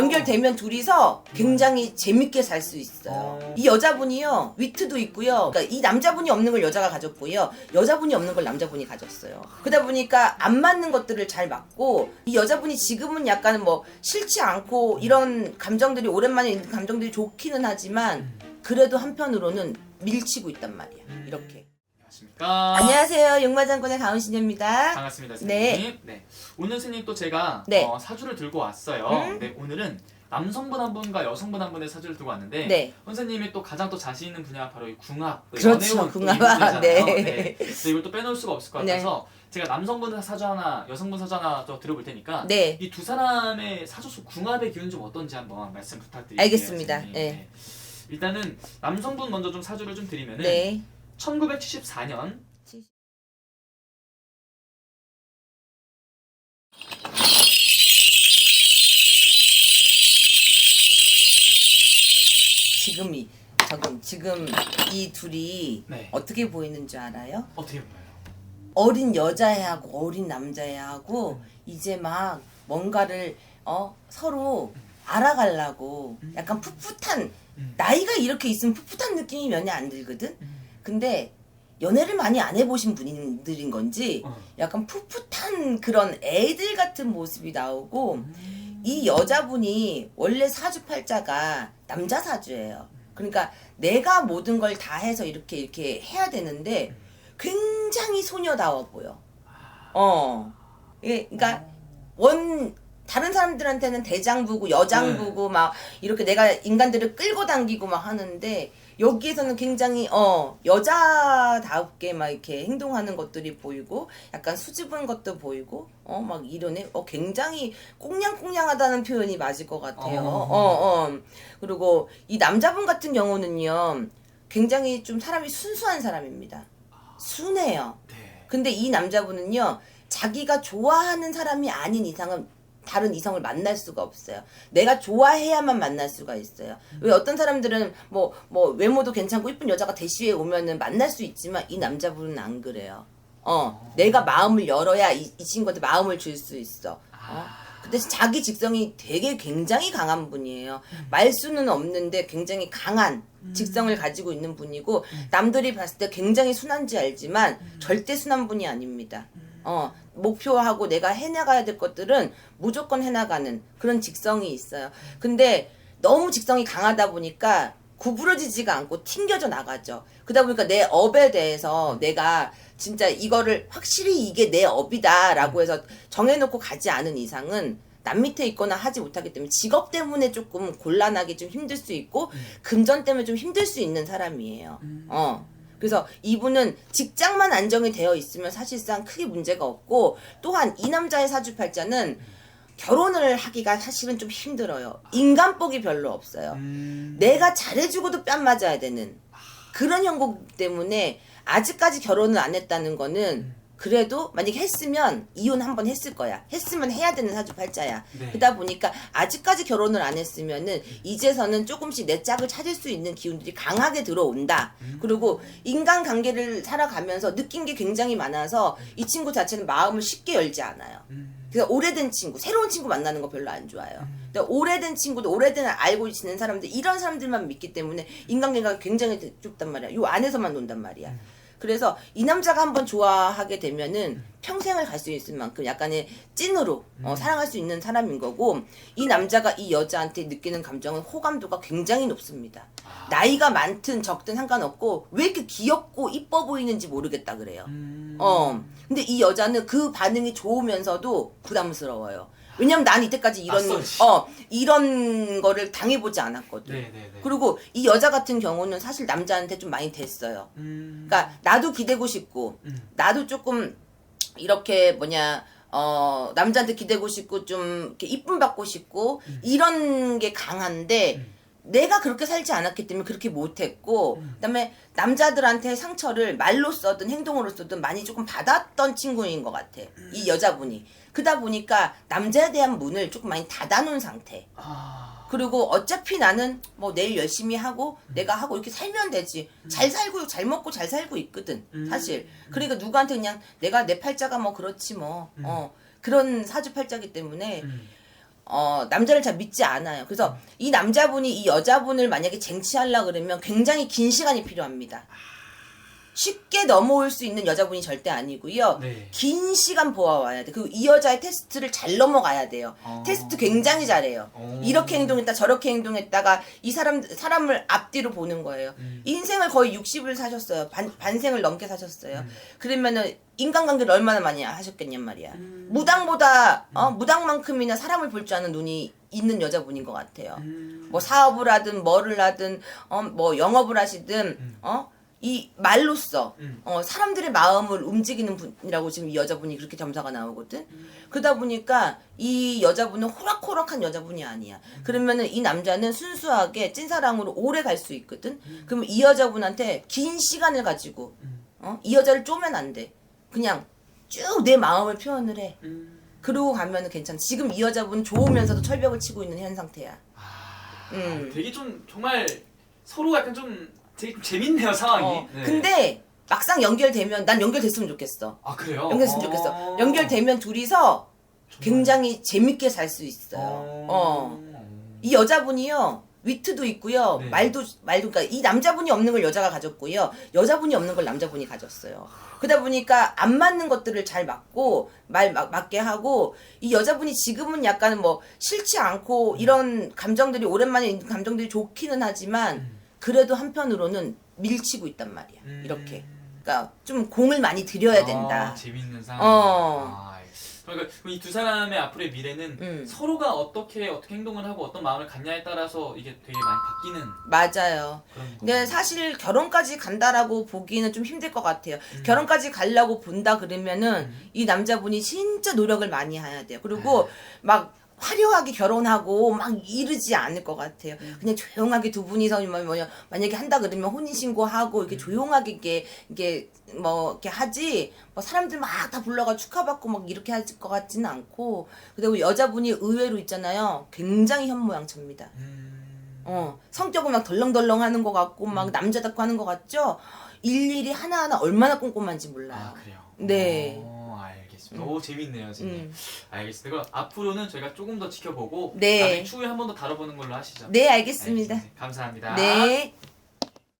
연결되면 둘이서 굉장히 재밌게 살 수 있어요. 이 여자분이요 위트도 있고요. 그러니까 이 남자분이 없는 걸 여자가 가졌고요. 여자분이 없는 걸 남자분이 가졌어요. 그러다 보니까 안 맞는 것들을 잘 맞고 이 여자분이 지금은 약간 뭐 싫지 않고 이런 감정들이 오랜만에 있는 감정들이 좋기는 하지만 그래도 한편으로는 밀치고 있단 말이야. 이렇게. 안녕하십니까. 안녕하세요. 용마장군의 가은신입니다. 반갑습니다, 선생님. 네. 오늘 선생님 또 제가 네. 사주를 들고 왔어요. 네, 오늘은 남성분 한 분과 여성분 한 분의 사주를 들고 왔는데 네. 선생님이 또 가장 또 자신 있는 분야가 바로 이 궁합, 그렇죠, 연애운 또 궁합. 이 분야잖아요. 네. 네. 그래서 이걸 또 빼놓을 수가 없을 것 같아서 제가 남성분 사주 하나, 여성분 사주 하나 또 들어볼 테니까 네. 이 두 사람의 사주수 궁합의 기운 좀 어떤지 한번 말씀 부탁드릴게요. 알겠습니다. 선생님. 네. 일단은 남성분 먼저 좀 사주를 좀 드리면은 네. 1974년 지금 이 둘이 네. 어떻게 보이는 줄 알아요? 어떻게 보나요? 어린 여자애하고 어린 남자애하고 이제 막 뭔가를 서로 알아가려고 약간 풋풋한 나이가 이렇게 있으면 풋풋한 느낌이 면이 안 들거든. 근데 연애를 많이 안 해보신 분들인 건지 약간 풋풋한 그런 애들 같은 모습이 나오고 이 여자분이 원래 사주팔자가 남자 사주예요. 그러니까 내가 모든 걸 다 해서 이렇게 해야 되는데 굉장히 소녀다워 보여. 그러니까 다른 사람들한테는 대장부고 여장부고 막 이렇게 내가 인간들을 끌고 당기고 막 하는데 여기에서는 굉장히 여자답게 막 이렇게 행동하는 것들이 보이고 약간 수줍은 것도 보이고 막 이러네. 굉장히 꽁냥꽁냥하다는 표현이 맞을 것 같아요. 그리고 이 남자분 같은 경우는요 굉장히 좀 사람이 순수한 사람입니다. 순해요. 네. 근데 이 남자분은요 자기가 좋아하는 사람이 아닌 이상은 다른 이성을 만날 수가 없어요. 내가 좋아해야만 만날 수가 있어요. 왜 어떤 사람들은 뭐 외모도 괜찮고 이쁜 여자가 대시에 오면은 만날 수 있지만 이 남자분은 안 그래요. 내가 마음을 열어야 이 친구한테 마음을 줄 수 있어. 근데 자기 직성이 되게 굉장히 강한 분이에요. 말수는 없는데 굉장히 강한 직성을 가지고 있는 분이고 남들이 봤을 때 굉장히 순한지 알지만 절대 순한 분이 아닙니다. 목표하고 내가 해나가야 될 것들은 무조건 해나가는 그런 직성이 있어요. 근데 너무 직성이 강하다 보니까 구부러지지가 않고 튕겨져 나가죠. 그러다 보니까 내 업에 대해서 내가 진짜 이거를 확실히 이게 내 업이다 라고 해서 정해놓고 가지 않은 이상은 남 밑에 있거나 하지 못하기 때문에 직업 때문에 조금 곤란하게 좀 힘들 수 있고 금전 때문에 좀 힘들 수 있는 사람이에요. 그래서 이분은 직장만 안정이 되어 있으면 사실상 크게 문제가 없고 또한 이 남자의 사주팔자는 결혼을 하기가 사실은 좀 힘들어요. 인간복이 별로 없어요. 내가 잘해주고도 뺨 맞아야 되는 그런 형국 때문에 아직까지 결혼을 안 했다는 거는 그래도 만약에 했으면 이혼 한번 했을 거야. 했으면 해야 되는 사주팔자야. 네. 그러다 보니까 아직까지 결혼을 안 했으면은 이제서는 조금씩 내 짝을 찾을 수 있는 기운들이 강하게 들어온다. 그리고 인간관계를 살아가면서 느낀 게 굉장히 많아서 이 친구 자체는 마음을 쉽게 열지 않아요. 그래서 오래된 친구, 새로운 친구 만나는 거 별로 안 좋아해요. 근데 오래된 친구도 오래된 알고 지낸 사람들 이런 사람들만 믿기 때문에 인간관계가 굉장히 좁단 말이야. 요 안에서만 논단 말이야. 그래서 이 남자가 한번 좋아하게 되면은 평생을 갈 수 있을 만큼 약간의 찐으로 사랑할 수 있는 사람인 거고 이 남자가 이 여자한테 느끼는 감정은 호감도가 굉장히 높습니다. 나이가 많든 적든 상관없고 왜 이렇게 귀엽고 이뻐 보이는지 모르겠다 그래요. 근데 이 여자는 그 반응이 좋으면서도 부담스러워요. 왜냐면 난 이때까지 이런 거를 당해보지 않았거든. 네네네. 그리고 이 여자 같은 경우는 사실 남자한테 좀 많이 됐어요. 그러니까 나도 기대고 싶고 나도 조금 이렇게 남자한테 기대고 싶고 좀 이렇게 이쁨 받고 싶고 이런 게 강한데 내가 그렇게 살지 않았기 때문에 그렇게 못했고 그다음에 남자들한테 상처를 말로 써든 행동으로 써든 많이 조금 받았던 친구인 것 같아. 이 여자분이. 그러다 보니까 남자에 대한 문을 조금 많이 닫아놓은 상태. 그리고 어차피 나는 뭐 내일 열심히 하고 내가 하고 이렇게 살면 되지. 잘 살고 잘 먹고 잘 살고 있거든 사실. 그러니까 누구한테 그냥 내가 내 팔자가 뭐 그렇지 뭐 그런 사주팔자기 때문에 남자를 잘 믿지 않아요. 그래서 이 남자분이 이 여자분을 만약에 쟁취하려 그러면 굉장히 긴 시간이 필요합니다. 쉽게 넘어올 수 있는 여자분이 절대 아니고요. 네. 긴 시간 보아와야 돼. 그리고 이 여자의 테스트를 잘 넘어가야 돼요. 테스트 굉장히 잘해요. 이렇게 행동했다 저렇게 행동했다가 이 사람을 앞뒤로 보는 거예요. 인생을 거의 60을 사셨어요. 반생을 넘게 사셨어요. 그러면은 인간관계를 얼마나 많이 하셨겠냔 말이야. 무당보다 무당만큼이나 사람을 볼 줄 아는 눈이 있는 여자분인 것 같아요. 뭐 사업을 하든 뭐를 하든 뭐 영업을 하시든 이 말로써 사람들의 마음을 움직이는 분이라고 지금 이 여자분이 그렇게 점사가 나오거든. 그러다 보니까 이 여자분은 호락호락한 여자분이 아니야. 그러면은 이 남자는 순수하게 찐사랑으로 오래 갈 수 있거든. 그러면 이 여자분한테 긴 시간을 가지고 이 여자를 쪼면 안 돼. 그냥 쭉 내 마음을 표현을 해. 그러고 가면은 괜찮아. 지금 이 여자분은 좋으면서도 철벽을 치고 있는 현 상태야. 되게 좀 정말 서로 약간 좀 되게 좀 재밌네요 상황이. 네. 근데 막상 연결되면 난 연결됐으면 좋겠어. 아 그래요? 연결됐으면 좋겠어. 연결되면 둘이서 굉장히 재밌게 살 수 있어요. 이 여자분이요. 위트도 있고요. 네. 말도 그러니까 이 남자분이 없는 걸 여자가 가졌고요. 여자분이 없는 걸 남자분이 가졌어요. 그러다 보니까 안 맞는 것들을 잘 맞고 맞게 하고 이 여자분이 지금은 약간 뭐 싫지 않고 이런 감정들이 오랜만에 있는 감정들이 좋기는 하지만 그래도 한편으로는 밀치고 있단 말이야. 이렇게. 그러니까 좀 공을 많이 들여야 된다. 재밌는 상황. 그러니까 이 두 사람의 앞으로의 미래는 서로가 어떻게 행동을 하고 어떤 마음을 갖냐에 따라서 이게 되게 많이 바뀌는. 맞아요. 근데 사실 결혼까지 간다라고 보기는 좀 힘들 것 같아요. 결혼까지 가려고 본다 그러면은 이 남자분이 진짜 노력을 많이 해야 돼요. 그리고 막 화려하게 결혼하고 막 이르지 않을 것 같아요. 그냥 조용하게 두 분이서 만약에 한다 그러면 혼인신고하고 이렇게 조용하게 이게 뭐 이렇게 하지 뭐 사람들 막 다 불러가 축하받고 막 이렇게 할 것 같지는 않고 그리고 여자분이 의외로 있잖아요. 굉장히 현모양처입니다. 성격은 막 덜렁덜렁 하는 것 같고 막 남자답고 하는 것 같죠? 일일이 하나하나 얼마나 꼼꼼한지 몰라요. 아 그래요? 네. 알겠습니다. 오 재밌네요 지금. 알겠습니다. 그럼 앞으로는 저희가 조금 더 지켜보고 네. 나중에 추후에 한 번 더 다뤄보는 걸로 하시죠. 네, 알겠습니다. 감사합니다. 네.